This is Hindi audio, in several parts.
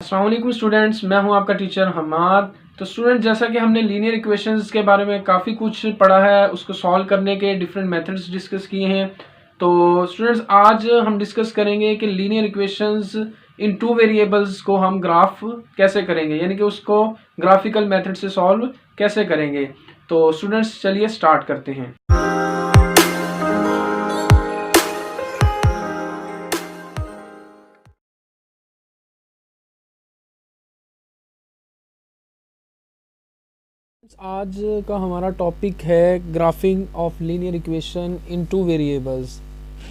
अस्सलाम वालेकुम स्टूडेंट्स, मैं हूं आपका टीचर हमाद। तो स्टूडेंट, जैसा कि हमने लीनियर इक्वेशंस के बारे में काफ़ी कुछ पढ़ा है, उसको सॉल्व करने के डिफरेंट मेथड्स डिस्कस किए हैं। तो स्टूडेंट्स, आज हम डिस्कस करेंगे कि लीनियर इक्वेशंस इन टू वेरिएबल्स को हम ग्राफ कैसे करेंगे, यानी कि उसको ग्राफिकल मेथड से सॉल्व कैसे करेंगे। तो स्टूडेंट्स, चलिए स्टार्ट करते हैं। आज का हमारा टॉपिक है graphic of linear equation in two variables.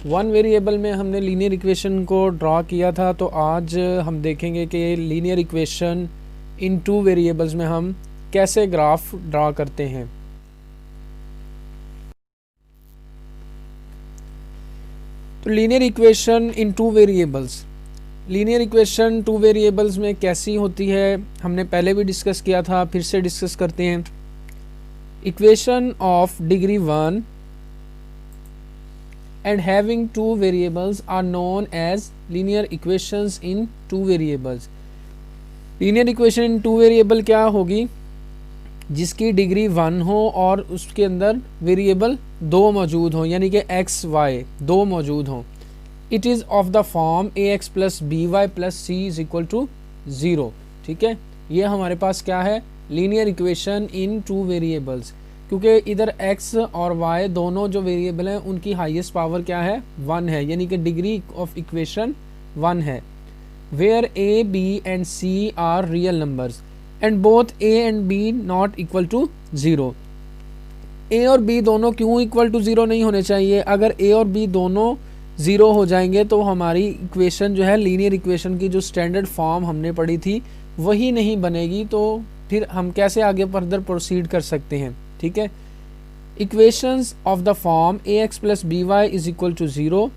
One variable में हमने लीनियर इक्वेशन को ड्रा किया था, तो आज हम देखेंगे कि linear equation in two variables में हम कैसे ग्राफ ड्रा करते हैं। तो linear equation in two variables, linear equation two variables में कैसी होती है हमने पहले भी डिस्कस किया था, फिर से डिस्कस करते हैं। Equation of degree 1 and having two variables are known as linear equations in two variables। linear equation in two variable क्या होगी? जिसकी डिग्री 1 हो और उसके अंदर वेरिएबल दो मौजूद हो, यानी कि x y दो मौजूद हों। It is of the form ax plus B Y plus C is equal to 0। ठीक है, ये हमारे पास क्या है? Linear equation in two variables, क्योंकि इधर x और y दोनों जो वेरिएबल हैं उनकी हाईएस्ट पावर क्या है? 1 है, यानी कि डिग्री ऑफ इक्वेशन 1 है। Where a b and c are real numbers and both a and b not equal to 0। a और b दोनों क्यों इक्वल टू 0 नहीं होने चाहिए? अगर a और b दोनों 0 हो जाएंगे तो हमारी इक्वेशन जो है, लीनियर इक्वेशन की जो स्टैंडर्ड फॉर्म हमने पढ़ी थी वही नहीं बनेगी। तो फिर हम कैसे आगे फर्दर प्रोसीड कर सकते हैं? ठीक है, equations of the form ax plus B Y is equal to 0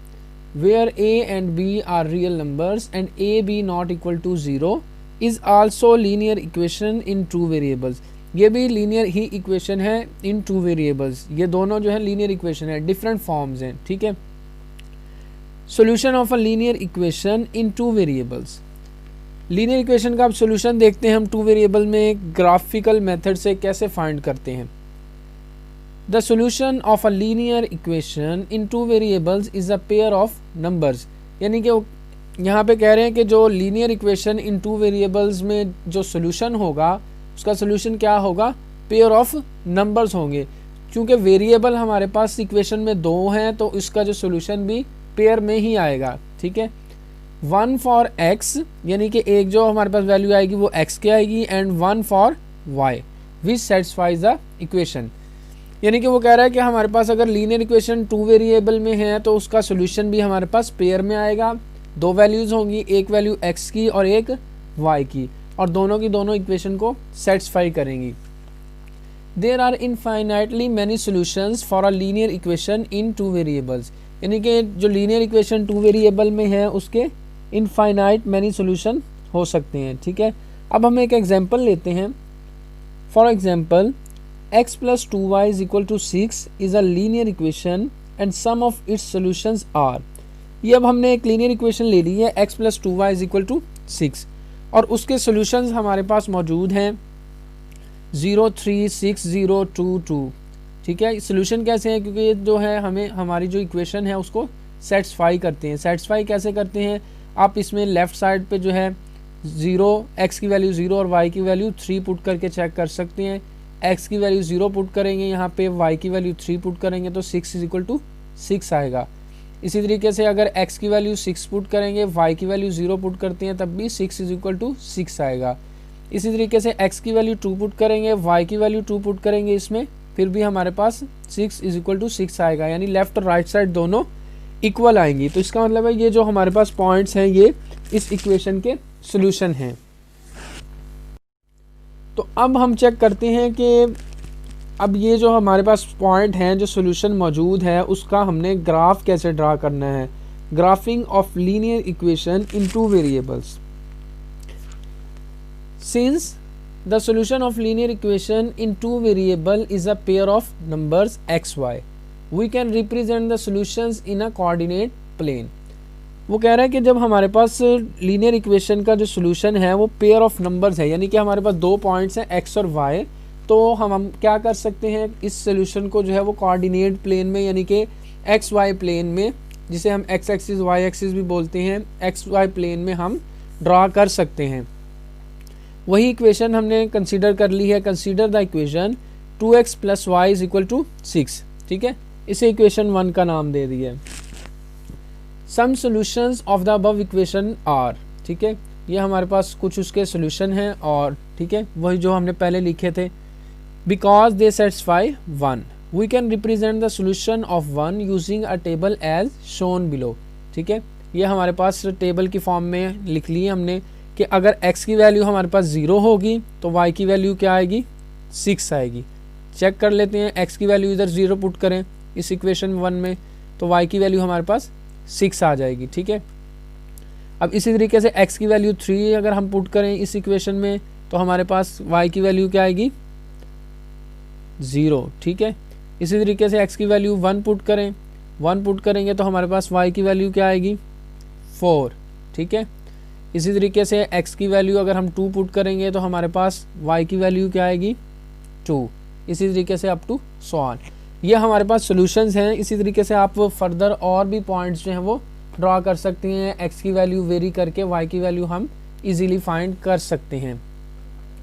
where a and b are real numbers and a b not equal to 0 is also linear equation in two variables. ये भी लीनियर ही इक्वेशन है इन टू वेरिएबल्स। ये दोनों जो है लीनियर इक्वेशन है, डिफरेंट फॉर्म्स हैं। ठीक है, solution of a linear equation in two variables. Linear equation का अब सोल्यूशन देखते हैं हम टू वेरिएबल में ग्राफिकल मेथड से कैसे फाइंड करते हैं। The solution of a linear equation in two variables is a pair of numbers, यानी कि यहाँ पे कह रहे हैं कि जो linear equation in two variables में जो सोल्यूशन होगा उसका सोल्यूशन क्या होगा? पेयर ऑफ नंबर्स होंगे। क्योंकि वेरिएबल हमारे पास इक्वेशन में दो हैं तो इसका जो सोल्यूशन भी पेयर में ही आएगा। ठीक है, 1 फॉर x, यानी कि एक जो हमारे पास वैल्यू आएगी वो x की आएगी, and 1 for y which satisfies the equation. यानी कि वो कह रहा है कि हमारे पास अगर लीनियर इक्वेशन टू वेरिएबल में है तो उसका सोल्यूशन भी हमारे पास पेयर में आएगा। दो वैल्यूज़ होंगी, एक वैल्यू x की और एक y की, और दोनों की दोनों इक्वेशन को सेटिस्फाई करेंगी। There are infinitely many solutions for a linear equation in two variables, यानी कि जो लीनियर इक्वेशन टू वेरिएबल में है उसके इनफाइनाइट मैनी सोल्यूशन हो सकते हैं। ठीक है, अब हम एक एग्जांपल लेते हैं। For example, x plus 2y is equal to 6 is a linear equation and some of its solutions are. ये अब हमने एक लीनियर इक्वेशन ले ली है, x plus 2y is equal to 6, और उसके सोल्यूशंस हमारे पास मौजूद हैं 0, 3, 6, 0, 2, 2। ठीक है, सोल्यूशन कैसे हैं? क्योंकि ये जो है हमें हमारी जो इक्वेशन है उसको सेटिस्फाई करते हैं। सेटिस्फाई कैसे करते हैं? आप इसमें लेफ़्ट साइड पे जो है 0, x की वैल्यू 0 और y की वैल्यू 3 पुट करके चेक कर सकते हैं। x की वैल्यू 0 पुट करेंगे, यहाँ पे y की वैल्यू 3 पुट करेंगे तो 6 इज इक्वल टू 6 आएगा। इसी तरीके से अगर x की वैल्यू 6 पुट करेंगे, y की वैल्यू 0 पुट करते हैं तब भी 6 इज इक्वल टू 6 आएगा। इसी तरीके से x की वैल्यू 2 पुट करेंगे, y की वैल्यू 2 पुट करेंगे इसमें, फिर भी हमारे पास 6 इज इक्वल टू 6 आएगा, यानी लेफ्ट और राइट साइड दोनों इक्वल आएंगी। तो इसका मतलब है ये जो हमारे पास पॉइंट्स हैं ये इस इक्वेशन के सोल्यूशन हैं। तो अब हम चेक करते हैं कि अब ये जो हमारे पास पॉइंट हैं, जो सोल्यूशन मौजूद है, उसका हमने ग्राफ कैसे ड्रा करना है। Graphic of linear equation in two variables. Since the solution of linear equation in two variable is a pair of numbers x y, we can represent the solutions in a coordinate plane। वो कह रहा है कि जब हमारे पास लीनियर इक्वेशन का जो सोल्यूशन है वो पेयर ऑफ नंबर्स है, यानी कि हमारे पास दो पॉइंट्स हैं x और y, तो हम क्या कर सकते हैं, इस सोल्यूशन को जो है वो कोऑर्डिनेट प्लेन में यानी कि एक्स वाई प्लेन में, जिसे हम x एक्सिस y एक्सिस भी बोलते हैं, एक्स वाई प्लेन में हम ड्रा कर सकते हैं। वही इक्वेशन हमने कंसीडर कर ली है। Consider the equation 2x + y = 6, ठीक है, इसे इक्वेशन 1 का नाम दे दिया है। Some solutions of the above equation are, ठीक है, ये हमारे पास कुछ उसके सॉल्यूशन हैं और ठीक है वही जो हमने पहले लिखे थे। Because they satisfy 1 we can represent the solution of 1 using a table as shown below, ठीक है, ये हमारे पास टेबल की फॉर्म में लिख ली है हमने कि अगर x की वैल्यू हमारे पास 0 होगी तो y की वैल्यू क्या आएगी, 6 आएगी। चेक कर लेते हैं, x की वैल्यू इधर 0 पुट करें इस इक्वेशन 1 में तो y की वैल्यू हमारे पास 6 आ जाएगी, ठीक है। अब इसी तरीके से x की वैल्यू 3 अगर हम पुट करें इस इक्वेशन में तो हमारे पास y की वैल्यू क्या आएगी, 0, ठीक है। इसी तरीके से x की वैल्यू 1 पुट करें, 1 पुट करेंगे तो हमारे पास y की वैल्यू क्या आएगी, 4, ठीक है। इसी तरीके से x की वैल्यू अगर हम 2 पुट करेंगे तो हमारे पास y की वैल्यू क्या आएगी, 2। इसी तरीके से अप टू सो ऑन, ये हमारे पास सॉल्यूशंस हैं। इसी तरीके से आप फर्दर और भी पॉइंट्स जो हैं वो ड्रा कर सकते हैं, x की वैल्यू वेरी करके y की वैल्यू हम इजीली फाइंड कर सकते हैं,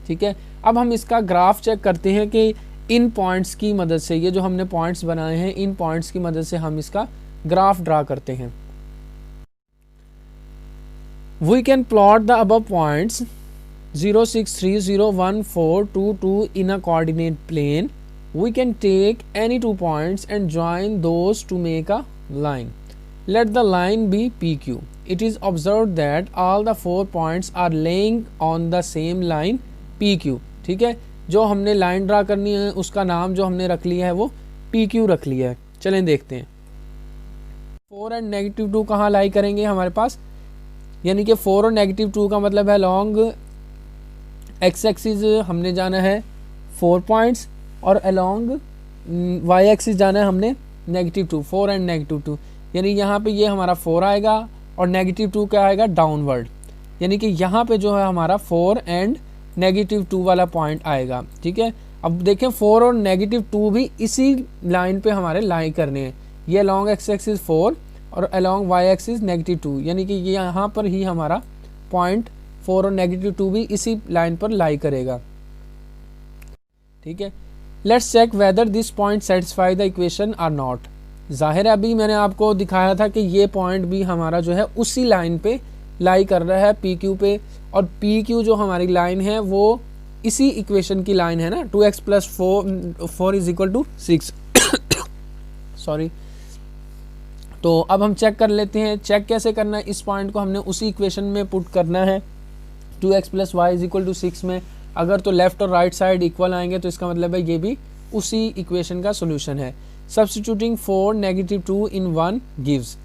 ठीक है। अब हम इसका ग्राफ चेक करते हैं कि इन पॉइंट्स की मदद से, ये जो हमने पॉइंट्स बनाए हैं इन पॉइंट्स की मदद से हम इसका ग्राफ ड्रा करते हैं। We can plot the above points 0, 6, 3, 0, 1, 4, 2, 2 in a coordinate plane. We can take any 2 points and join those to make a line. Let the line be PQ. It is observed that all the 4 points are laying on the same line PQ, ठीक है। जो हमने लाइन ड्रा करनी है उसका नाम जो हमने रख लिया है वो PQ रख लिया है। चलें देखते हैं 4 एंड -2 कहाँ लाई करेंगे हमारे पास, यानी कि 4 और -2 का मतलब है लॉन्ग x एक्सिस हमने जाना है 4 पॉइंट्स और अलॉन्ग y एक्सिस जाना है हमने -2, 4 एंड -2, यानी यहाँ पे ये हमारा 4 आएगा और -2 क्या आएगा, डाउनवर्ड, यानी कि यहाँ पे जो है हमारा 4 एंड -2 वाला पॉइंट आएगा, ठीक है। अब देखें 4 और -2 भी इसी लाइन पे हमारे लाई करने हैं, ये अलॉन्ग x एक्सिस 4 और अलॉन्ग y एक्सिस -2, यानी कि ये यहाँ पर ही हमारा पॉइंट 4 और -2 भी इसी लाइन पर लाई करेगा, ठीक है। Let's check whether this point satisfy the equation or not. जाहिर है अभी मैंने आपको दिखाया था कि ये पॉइंट भी हमारा जो है उसी लाइन पे लाई कर रहा है PQ पे, और PQ जो हमारी लाइन है वो इसी इक्वेशन की लाइन है ना, 2x + 4 = 6 सॉरी। तो अब हम चेक कर लेते हैं, चेक कैसे करना है, इस पॉइंट को हमने उसी इक्वेशन में पुट करना है 2x + y = 6 में। अगर तो लेफ्ट और राइट साइड इक्वल आएंगे तो इसका मतलब है ये भी उसी इक्वेशन का सोल्यूशन है। Substituting 4 -2 in 1 gives,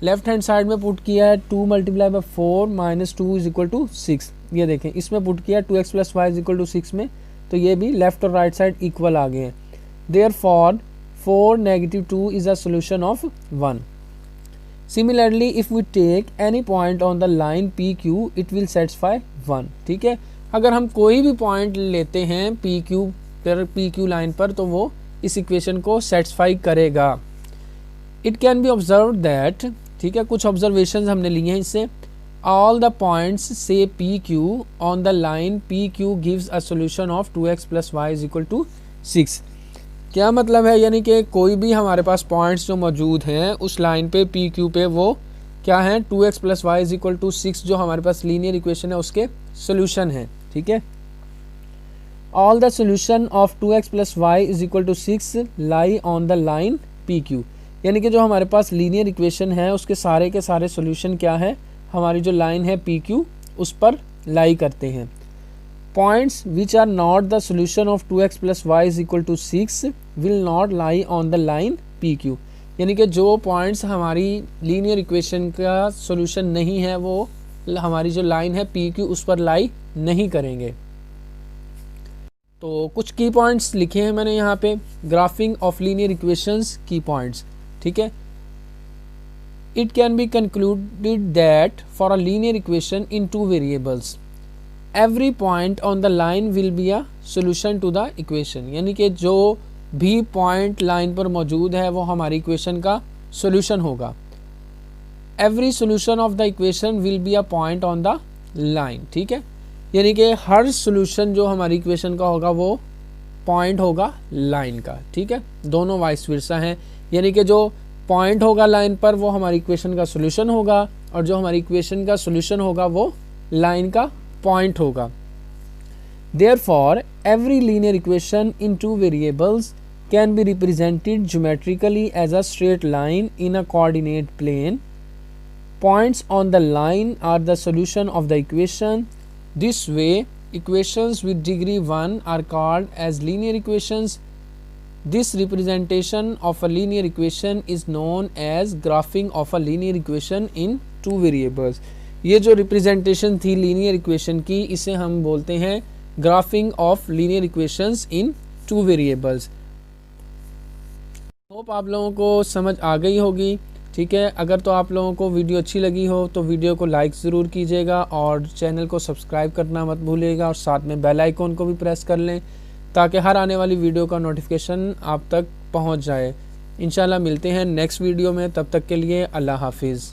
left hand side में पुट किया है 2 × 4 - 2 = 6, ये देखें इसमें पुट किया 2x + y = 6 में, तो ये भी लेफ्ट और राइट साइड इक्वल आ गए हैं। Therefore 4 -2 is a solution of 1। Similarly, if we take any point on the line PQ, it will satisfy 1, ठीक है। अगर हम कोई भी पॉइंट लेते हैं PQ लाइन पर तो वो इस इक्वेशन को सेटिस्फाई करेगा। It can be observed that, ठीक है, कुछ ऑब्जर्वेशंस हमने लिए हैं इससे। All the points say PQ on the line PQ gives a solution of 2x + y = 6। क्या मतलब है, यानी कि कोई भी हमारे पास पॉइंट्स जो मौजूद हैं उस लाइन पे PQ पे वो क्या है, 2x + y = 6 जो हमारे पास लीनियर इक्वेशन है उसके सोल्यूशन है, ठीक है। All the solution of 2x + y = 6 lie on the line PQ, यानी कि जो हमारे पास लीनियर इक्वेशन है उसके सारे के सारे सोल्यूशन क्या है, हमारी जो लाइन है PQ उस पर लाई करते हैं। Points which are not the solution of 2x + y = 6 will not lie on the line PQ, यानी कि जो पॉइंट्स हमारी लीनियर इक्वेशन का सोल्यूशन नहीं है वो हमारी जो लाइन है PQ उस पर लाई नहीं करेंगे। तो कुछ की पॉइंट्स लिखे हैं मैंने यहाँ पे, ग्राफिंग ऑफ लीनियर इक्वेशंस की पॉइंट्स, ठीक है। It can be concluded that for a linear equation in two variables, every point on the line will be a solution to the equation. यानी कि जो भी पॉइंट लाइन पर मौजूद है वो हमारी इक्वेशन का सोल्यूशन होगा. Every solution of the equation will be a point on the line. ठीक है, यानी कि हर सोल्यूशन जो हमारी इक्वेशन का होगा वो पॉइंट होगा लाइन का. ठीक है, दोनों वाइस वर्सा हैं, यानी कि जो पॉइंट होगा लाइन पर वो हमारी इक्वेशन का सोल्यूशन होगा और जो हमारी इक्वेशन का सोल्यूशन होगा वो लाइन का पॉइंट होगा. Therefore, every linear equation in two variables can be represented geometrically as a straight line in a coordinate plane. Points on the line are the solution of the equation. This way, equations with degree 1 are called as linear equations. This representation of a linear equation is known as graphing of a linear equation in two variables. ये जो रिप्रेजेंटेशन थी लीनियर इक्वेशन की, इसे हम बोलते हैं graphic of linear equations in two variables. Hope आप लोगों को समझ आ गई होगी. ठीक है, अगर तो आप लोगों को वीडियो अच्छी लगी हो तो वीडियो को लाइक ज़रूर कीजिएगा और चैनल को सब्सक्राइब करना मत भूलिएगा और साथ में बेल आइकॉन को भी प्रेस कर लें ताकि हर आने वाली वीडियो का नोटिफिकेशन आप तक पहुंच जाए. इंशाल्लाह मिलते हैं नेक्स्ट वीडियो में, तब तक के लिए अल्लाह हाफिज़.